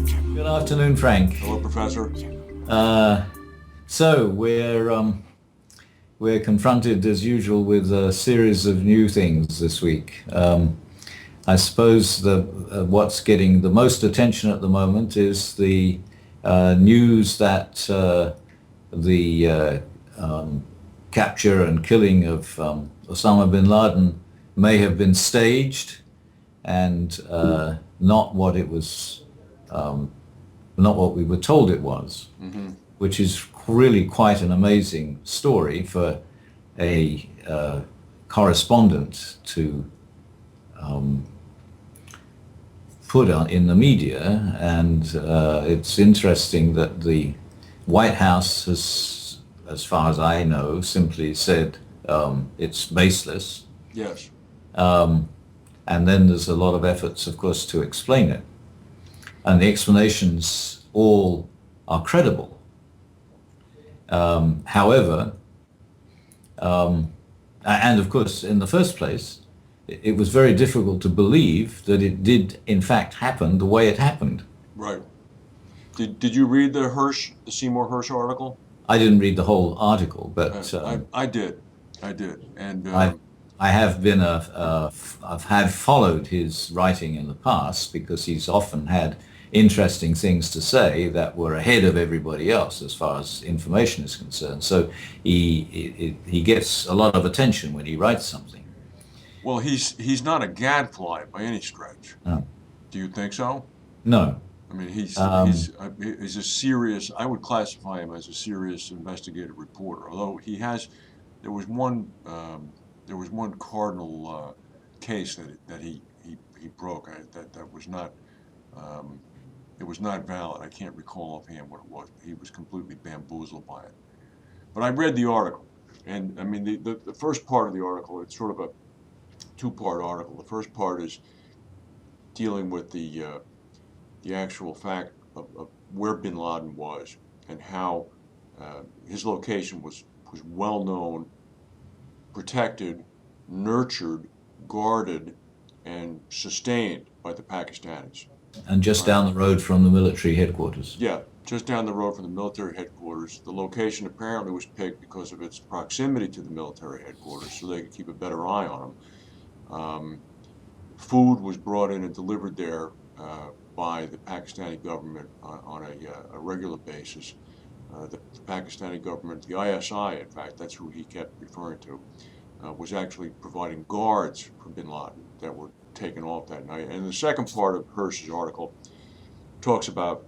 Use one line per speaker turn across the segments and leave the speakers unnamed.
Good afternoon, Frank.
Hello, Professor.
Uh, so we're confronted as usual with a series of new things this week. I suppose what's getting the most attention at the moment is the news that the capture and killing of Osama bin Laden may have been staged and not what it was, not what we were told it was,
Hmm.
which is really quite an amazing story for a correspondent to put on in the media. And it's interesting that the White House has, as far as I know, simply said it's baseless.
Yes.
And then there's a lot of efforts, of course, to explain it. And the explanations all are credible. However, and of course, in the first place, it was very difficult to believe that it did, in fact, happen the way it happened.
Right. Did you read the Seymour Hersh article?
I didn't read the whole article, but
I did. I did. And
I I have been I've had followed his writing in the past because he's often had interesting things to say that were ahead of everybody else as far as information is concerned. So he gets a lot of attention when he writes something.
well, he's not a gadfly by any stretch.
No,
Do you think so?
no.
I mean,
Um,
he's a serious. I would classify him as a serious investigative reporter. Although there was one there was one cardinal case that he broke. That was not. Um, it was not valid. I can't recall offhand what it was, but he was completely bamboozled by it. But I read the article, and I mean the first part of the article. It's sort of a two-part article. The first part is dealing with the actual fact of where bin Laden was and how his location was well known, protected, nurtured, guarded, and sustained by the Pakistanis.
and just
Right.
down the road from the military headquarters.
Yeah, just down the road from the military headquarters. The location apparently was picked because of its proximity to the military headquarters, so they could keep a better eye on them. Food was brought in and delivered there by the Pakistani government on a regular basis. The Pakistani government, the ISI, in fact, that's who he kept referring to, was actually providing guards for bin Laden that were taken off that night. And the second part of Hersh's article talks about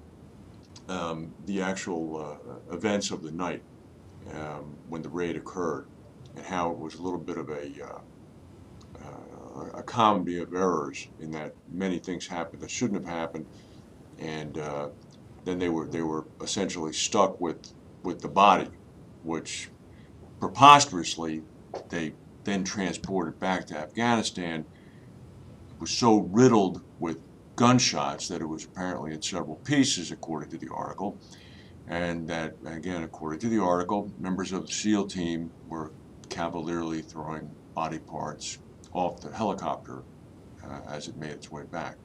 the actual events of the night when the raid occurred and how it was a little bit of a comedy of errors in that many things happened that shouldn't have happened, and then they were essentially stuck with the body, which preposterously they then transported back to Afghanistan. It was so riddled with gunshots that it was apparently in several pieces, according to the article, and that again, according to the article, members of the SEAL team were cavalierly throwing body parts off the helicopter as it made its way back.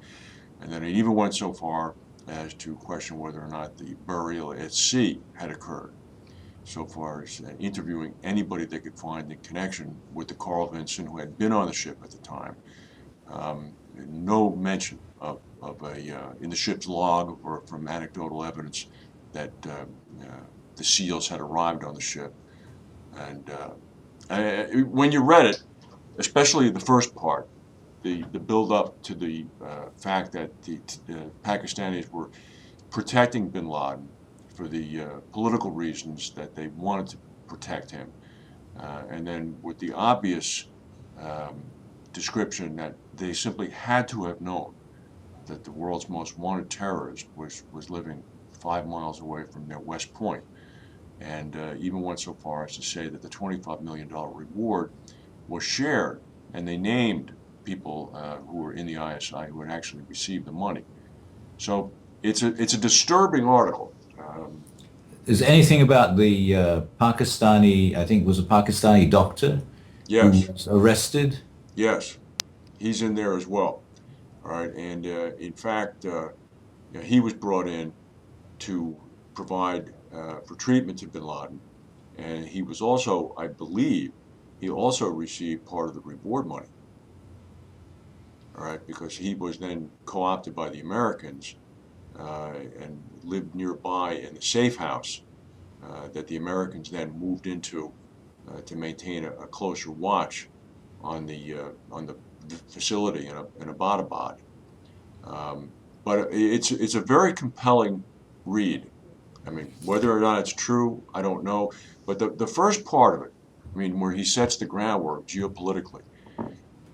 And then it even went so far as to question whether or not the burial at sea had occurred, so far as interviewing anybody they could find in connection with the Carl Vinson who had been on the ship at the time. No mention of in the ship's log or from anecdotal evidence that the SEALs had arrived on the ship. And when you read it, especially the first part, the build up to the fact that the Pakistanis were protecting bin Laden for the political reasons that they wanted to protect him, and then with the obvious um, description that they simply had to have known that the world's most wanted terrorist was living 5 miles away from their West Point, and even went so far as to say that the $25 million reward was shared, and they named people who were in the ISI who had actually received the money. So it's a disturbing article.
Is anything about the Pakistani, I think it was a Pakistani doctor who
Yes,
was arrested?
yes, he's in there as well. All right, and in fact, he was brought in to provide for treatment to bin Laden, and he was also, I believe, he also received part of the reward money. All right, because he was then co-opted by the Americans and lived nearby in the safe house that the Americans then moved into to maintain a closer watch on the facility in Abbottabad. Um, but it's a very compelling read. I mean, whether or not it's true, I don't know. But the first part of it, I mean, where he sets the groundwork geopolitically,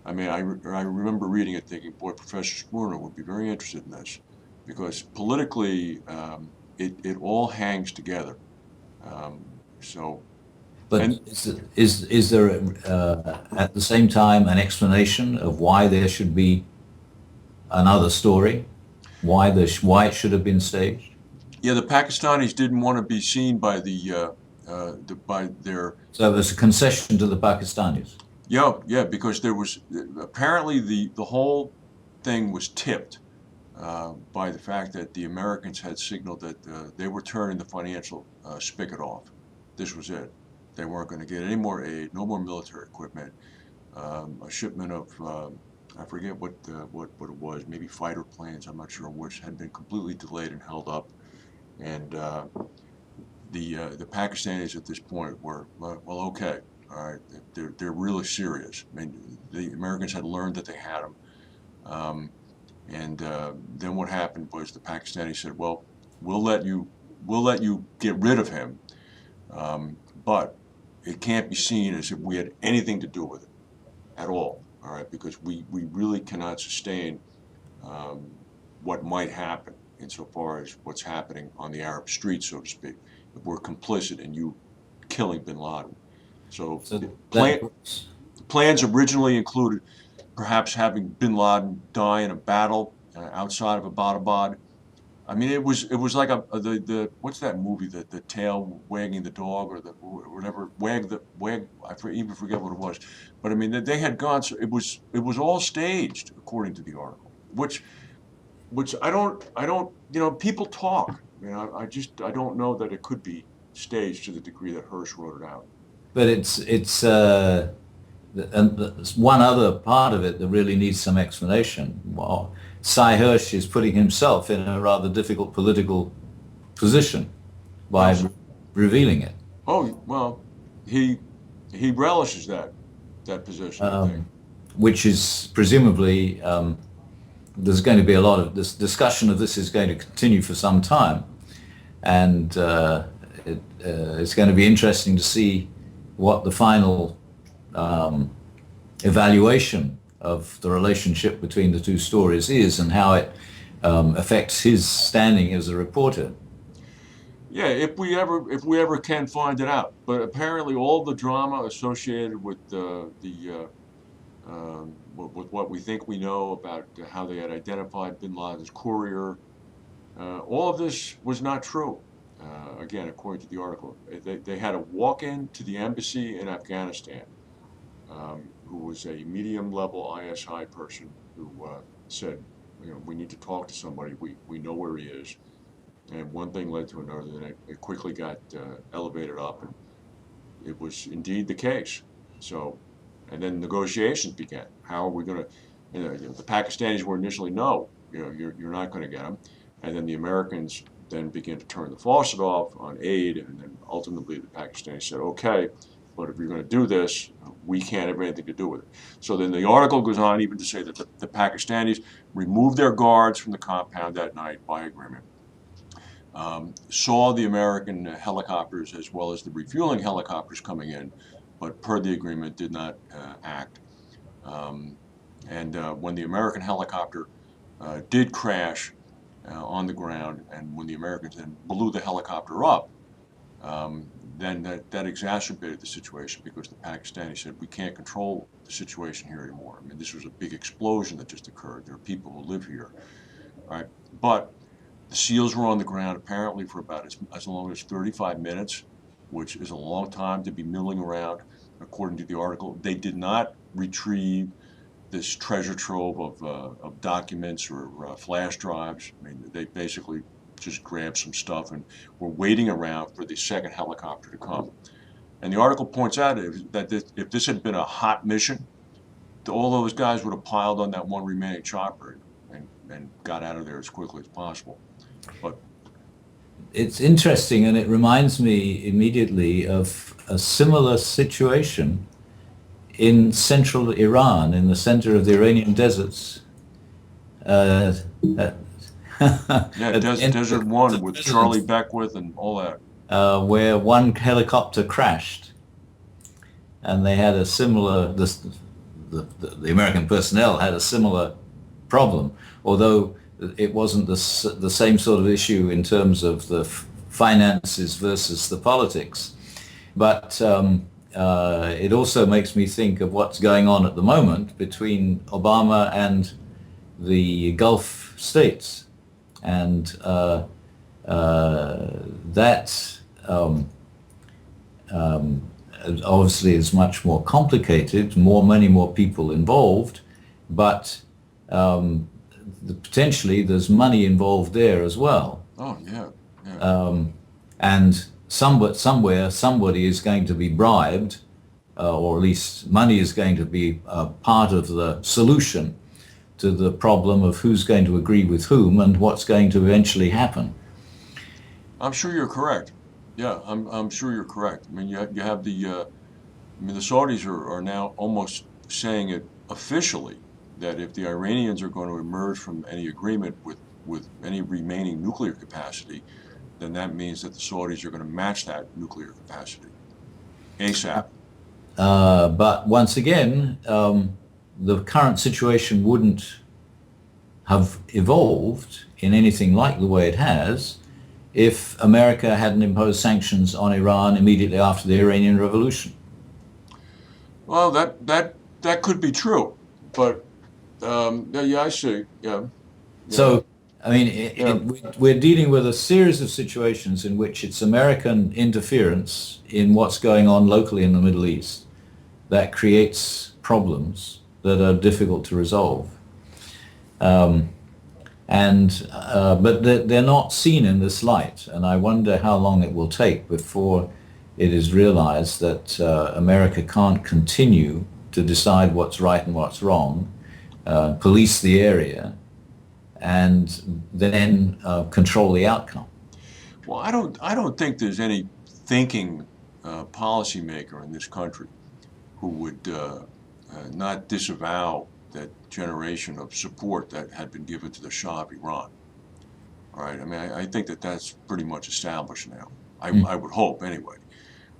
I mean, I remember reading it thinking, boy, Professor Spooner would be very interested in this because politically, it all hangs together. So,
But
and
is there at the same time an explanation of why there should be another story? Why it should have been staged?
yeah, the Pakistanis didn't want to be seen by by their.
So it was a concession to the Pakistanis.
Yeah, because there was apparently the whole thing was tipped by the fact that the Americans had signaled that they were turning the financial spigot off. This was it. They weren't going to get any more aid, no more military equipment. A shipment of I forget what it was, maybe fighter planes, I'm not sure which, had been completely delayed and held up. And the Pakistanis at this point were well, okay, all right, they're really serious. I mean, the Americans had learned that they had them. Um, and then what happened was the Pakistanis said, "Well, we'll let you we'll let you get rid of him, but it can't be seen as if we had anything to do with it at all. All right, because we really cannot sustain um, what might happen insofar as what's happening on the Arab streets, so to speak. If we're complicit in you killing bin Laden." So
So that
plan, plans originally included perhaps having bin Laden die in a battle outside of Abbottabad. I mean, it was like the what's that movie, the tail wagging the dog, or the whatever, wag, even forget what it was, but I mean they had gone, so it was all staged according to the article, which I don't, people talk. I mean, I don't know that it could be staged to the degree that Hirsch wrote it out.
but it's and there's one other part of it that really needs some explanation. Well, Cy Hirsch is putting himself in a rather difficult political position
Well,
by revealing it,
oh well, he he relishes that position, I think.
which is presumably there's going to be a lot of this discussion of this is going to continue for some time, and it's going to be interesting to see what the final evaluation of the relationship between the two stories is and how it affects his standing as a reporter.
Yeah, if we ever can find it out. But apparently, all the drama associated with with what we think we know about how they had identified Bin Laden's courier, all of this was not true. Again, according to the article, they had a walk-in to the embassy in Afghanistan, who was a medium-level ISI person who said, we need to talk to somebody. We know where he is. And one thing led to another, and it quickly got elevated up, and it was indeed the case. So, and then negotiations began. How are we going to? The Pakistanis were initially no, you're not going to get them, and then the Americans then began to turn the faucet off on aid, and then ultimately the Pakistanis said, okay, but if you're going to do this, we can't have anything to do with it. So then the article goes on even to say that the Pakistanis removed their guards from the compound that night by agreement, saw the American helicopters as well as the refueling helicopters coming in, but per the agreement did not act. Um, and when the American helicopter did crash on the ground, and when the Americans then blew the helicopter up, then that exacerbated the situation because the Pakistanis said, we can't control the situation here anymore. I mean, this was a big explosion that just occurred. There are people who live here, right? But the SEALs were on the ground apparently for about as long as 35 minutes, which is a long time to be milling around, according to the article. They did not retrieve this treasure trove of documents or flash drives. I mean, they basically just grabbed some stuff and were waiting around for the second helicopter to come. And the article points out that if this had been a hot mission, all those guys would have piled on that one remaining chopper and got out of there as quickly as possible. But
It's interesting, and it reminds me immediately of a similar situation in central Iran, in the center of the Iranian deserts. Uh, at,
yeah,
at the end of
Desert
the
One with Charlie
presidency,
Beckwith and all that.
where one helicopter crashed, and they had a similar. The American personnel had a similar problem, although it wasn't the same sort of issue in terms of the finances versus the politics. But it also makes me think of what's going on at the moment between Obama and the Gulf states, and that obviously is much more complicated, more money, more people involved, but potentially there's money involved there as well.
Oh yeah, yeah.
And somewhere somebody is going to be bribed, or at least money is going to be part of the solution to the problem of who's going to agree with whom and what's going to eventually happen.
I'm sure you're correct. Yeah, I'm sure you're correct. I mean, you have I mean, the Saudis are now almost saying it officially that if the Iranians are going to emerge from any agreement with any remaining nuclear capacity, then that means that the Saudis are going to match that nuclear capacity ASAP.
But once again, the current situation wouldn't have evolved in anything like the way it has if America hadn't imposed sanctions on Iran immediately after the Iranian Revolution.
Well, that could be true, but yeah, yeah, I see. Yeah, yeah,
So, I mean,
yeah.
we're dealing with a series of situations in which it's American interference in what's going on locally in the Middle East that creates problems that are difficult to resolve. Um, but they're not seen in this light, and I wonder how long it will take before it is realized that America can't continue to decide what's right and what's wrong, police the area, and then control the outcome.
Well, I don't think there's any thinking policymaker in this country who would not disavow that generation of support that had been given to the Shah of Iran. All right. I mean, I think that that's pretty much established now.
Mm.
I would hope anyway.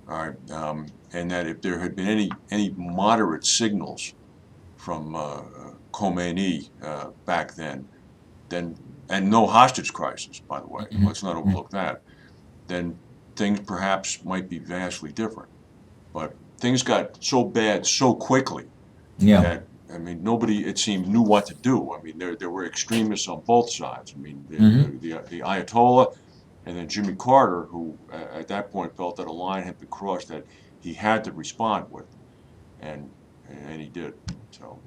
All right. And that if there had been any moderate signals from Khomeini back then and no hostage crisis, by the way,
Mhm.
let's not
Mhm.
overlook that, then things perhaps might be vastly different. But things got so bad so quickly
Yeah.
that I mean nobody it seemed knew what to do. I mean there were extremists on both sides. I mean
Hmm.
the Ayatollah and then Jimmy Carter, who at that point felt that a line had been crossed that he had to respond with, and and he did. So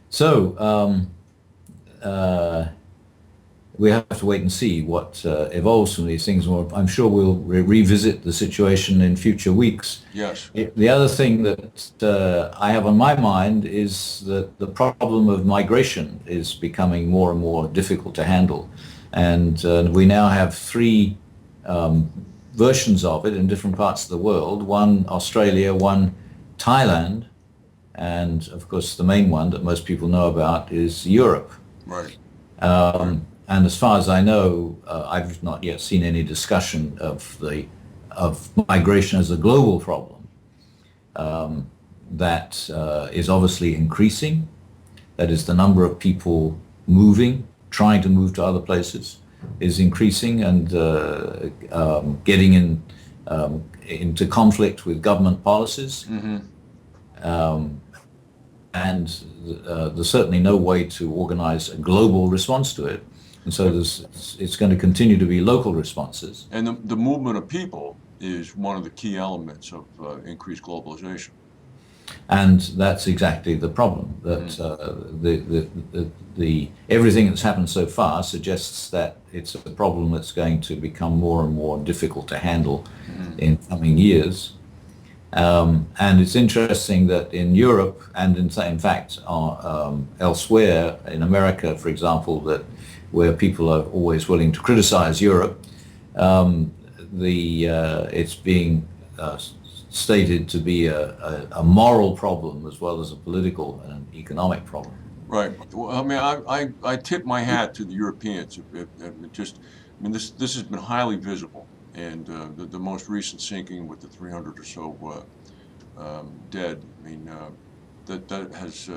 So uh, we have to wait and see what evolves from these things. Well, I'm sure we'll revisit the situation in future weeks.
yes,
The other thing that I have on my mind is that the problem of migration is becoming more and more difficult to handle. And we now have three um, versions of it in different parts of the world. One Australia, one Thailand, and of course the main one that most people know about is Europe.
right, right.
And as far as I know, I've not yet seen any discussion of migration as a global problem that is obviously increasing. That is, the number of people moving, trying to move to other places, is increasing and getting into conflict with government policies.
Hmm.
And there's certainly no way to organize a global response to it. And so it's going to continue to be local responses.
And the movement of people is one of the key elements of increased globalization.
And that's exactly the problem. That the everything that's happened so far suggests that it's a problem that's going to become more and more difficult to handle
Mm-hmm.
in coming years. And it's interesting that in Europe and in fact elsewhere in America, for example, that where people are always willing to criticize Europe, it's being stated to be a moral problem as well as a political and economic problem.
Right. Well, I mean, I tip my hat to the Europeans. I mean, this has been highly visible, and the most recent sinking with the 300 or so dead. I mean, that has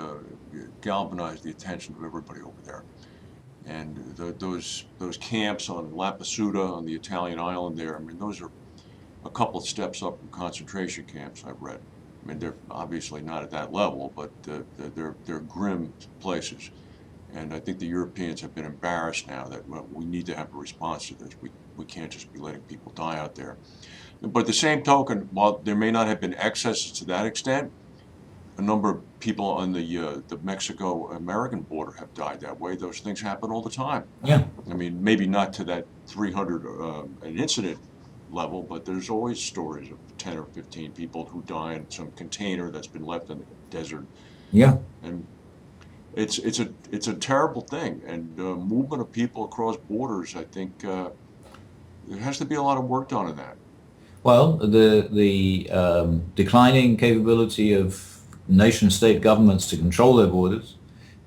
galvanized the attention of everybody over there. And those camps on Lapasuta on the Italian island there. I mean, those are a couple of steps up from concentration camps, I've read. I mean, they're obviously not at that level, but they're grim places. And I think the Europeans have been embarrassed now that, well, we need to have a response to this. We can't just be letting people die out there. But the same token, while there may not have been excesses to that extent, a number of people on the Mexico-American border have died that way. Those things happen all the time.
Yeah.
I mean, maybe not to that 300 an incident level, but there's always stories of 10 or 15 people who die in some container that's been left in the desert,
Yeah.
and it's a terrible thing. And movement of people across borders, I think there has to be a lot of work done in that.
Well, the declining capability of nation-state governments to control their borders,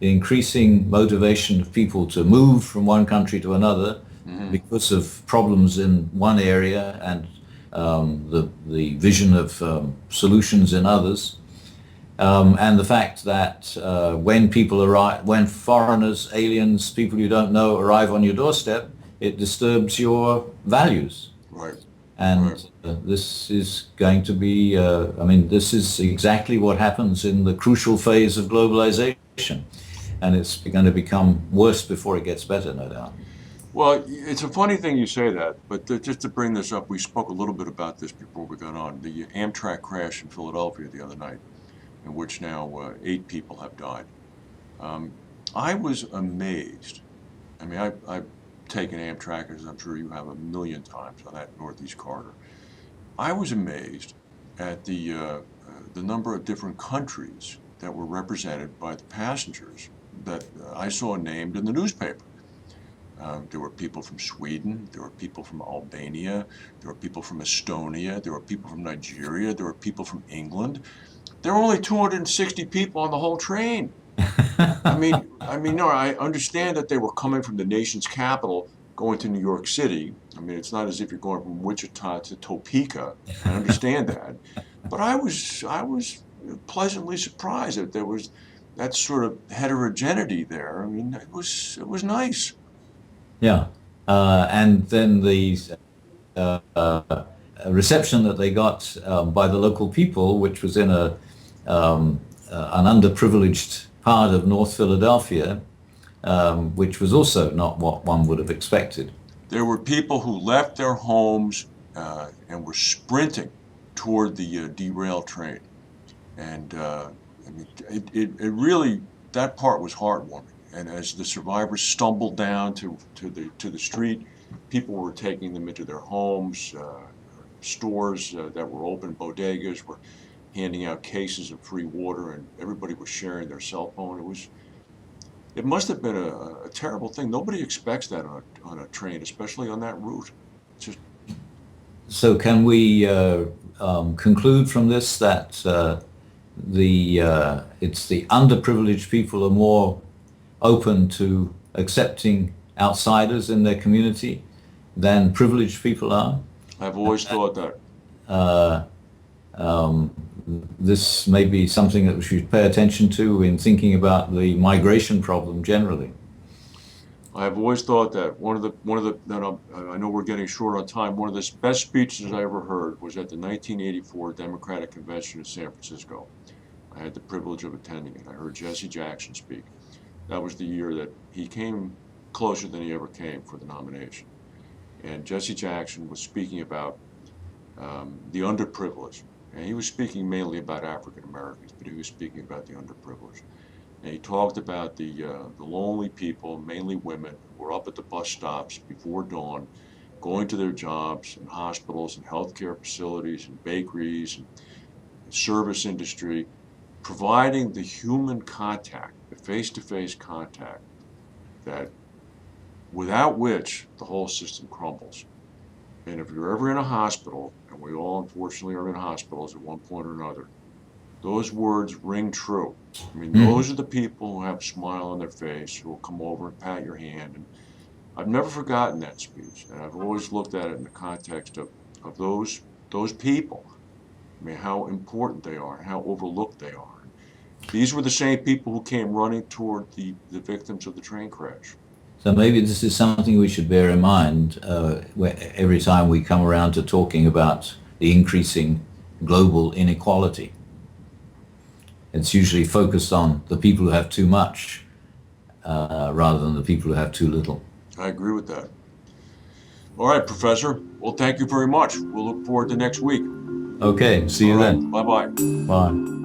the increasing motivation of people to move from one country to another
Hmm.
because of problems in one area and the vision of solutions in others, and the fact that when people arrive, when foreigners, aliens, people you don't know arrive on your doorstep, it disturbs your values.
Right, right.
And this is going to be, I mean, this is exactly what happens in the crucial phase of globalization. And it's going to become worse before it gets better, no doubt.
Well, it's a funny thing you say that, but just to bring this up, we spoke a little bit about this before we got on. The Amtrak crash in Philadelphia the other night, in which now 8 people have died. Um, I was amazed. I mean, I've taken Amtrak, as I'm sure you have, a million times on that Northeast corridor. I was amazed at the number of different countries that were represented by the passengers that I saw named in the newspaper. There were people from Sweden, there were people from Albania, there were people from Estonia, there were people from Nigeria, there were people from England. There were only 260 people on the whole train. No, I understand that they were coming from the nation's capital going to New York City. I mean, it's not as if you're going from Wichita to Topeka. I understand that. But I was pleasantly surprised that there was that sort of heterogeneity there. I mean, it was nice.
Yeah. And then the reception that they got by the local people, which was in an underprivileged part of North Philadelphia, which was also not what one would have expected.
There were people who left their homes and were sprinting toward the derailed train. And I mean, it really, that part was heartwarming. And as the survivors stumbled down to the street, people were taking them into their homes. Stores that were open, bodegas were handing out cases of free water, and everybody was sharing their cell phone. It must have been a terrible thing. Nobody expects that on a train, especially on that route. It's just
So can we conclude from this that it's the underprivileged people are more open to accepting outsiders in their community than privileged people are?
I've always thought that.
Uh, this may be something that we should pay attention to in thinking about the migration problem generally.
I've always thought that I know we're getting short on time. One of the best speeches I ever heard was at the 1984 Democratic Convention in San Francisco. I had the privilege of attending it. I heard Jesse Jackson speak. That was the year that he came closer than he ever came for the nomination. And Jesse Jackson was speaking about the underprivileged And he was speaking mainly about African Americans, but he was speaking about the underprivileged. And he talked about the lonely people, mainly women, who were up at the bus stops before dawn, going to their jobs in hospitals and healthcare facilities and bakeries and service industry, providing the human contact, the face-to-face contact that without which the whole system crumbles. And if you're ever in a hospital, and we all unfortunately are in hospitals at one point or another, those words ring true. I mean,
Mm.
those are the people who have a smile on their face, who will come over and pat your hand. And I've never forgotten that speech, and I've always looked at it in the context of those people. I mean, how important they are and how overlooked they are. These were the same people who came running toward the victims of the train crash.
So maybe this is something we should bear in mind every time we come around to talking about the increasing global inequality. It's usually focused on the people who have too much rather than the people who have too little.
I agree with that. All right, Professor. Well, thank you very much. We'll look forward to next week.
Okay, see
All
you
right.
then.
Bye bye.
Bye.